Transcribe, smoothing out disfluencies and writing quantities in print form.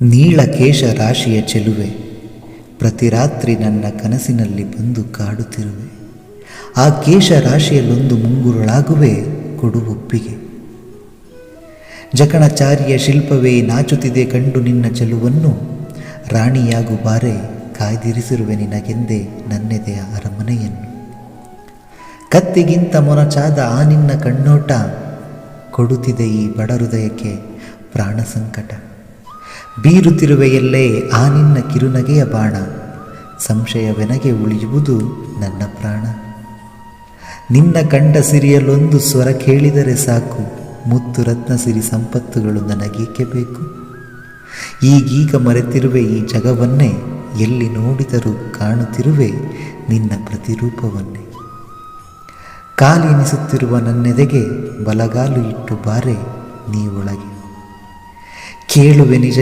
ನೀಳಕೇಶ ರಾಶಿಯ ಚೆಲುವೆ, ಪ್ರತಿ ರಾತ್ರಿ ನನ್ನ ಕನಸಿನಲ್ಲಿ ಬಂದು ಕಾಡುತ್ತಿರುವೆ. ಆ ಕೇಶ ರಾಶಿಯಲ್ಲೊಂದು ಮುಂಗುರುಳಾಗುವೆ, ಕೊಡು ಒಪ್ಪಿಗೆ. ಜಕಣಚಾರಿಯ ಶಿಲ್ಪವೇ ನಾಚುತ್ತಿದೆ ಕಂಡು ನಿನ್ನ ಚೆಲುವನ್ನು, ರಾಣಿಯಾಗು ಬಾರೆ ಕಾಯ್ದಿರಿಸಿರುವೆ ನಿನಗೆಂದೇ ನನ್ನೆದೆಯ ಅರಮನೆಯನ್ನು. ಕತ್ತಿಗಿಂತ ಮೊನಚಾದ ಆ ನಿನ್ನ ಕಣ್ಣೋಟ, ಕೊಡುತ್ತಿದೆ ಈ ಬಡ ಹೃದಯಕ್ಕೆ ಪ್ರಾಣ ಸಂಕಟ. ಬೀರುತ್ತಿರುವೆಯಲ್ಲೇ ಆ ನಿನ್ನ ಕಿರುನಗೆಯ ಬಾಣ, ಸಂಶಯವೆನಗೆ ಉಳಿಯುವುದು ನನ್ನ ಪ್ರಾಣ. ನಿನ್ನ ಕಂಡ ಸಿರಿಯಲ್ಲೊಂದು ಸ್ವರ ಕೇಳಿದರೆ ಸಾಕು, ಮುತ್ತು ರತ್ನ ಸಿರಿ ಸಂಪತ್ತುಗಳು ನನಗೇಕೆ ಬೇಕು. ಈಗೀಗ ಮರೆತಿರುವೆ ಈ ಜಗವನ್ನೇ, ಎಲ್ಲಿ ನೋಡಿದರೂ ಕಾಣುತ್ತಿರುವೆ ನಿನ್ನ ಪ್ರತಿರೂಪವನ್ನೇ. ಕಾಲೆನಿಸುತ್ತಿರುವ ನನ್ನೆದೆಗೆ ಬಲಗಾಲು ಇಟ್ಟು ಬಾರೆ ನೀ ಒಳಗೆ, ಕೇಳುವೆ ನಿಜ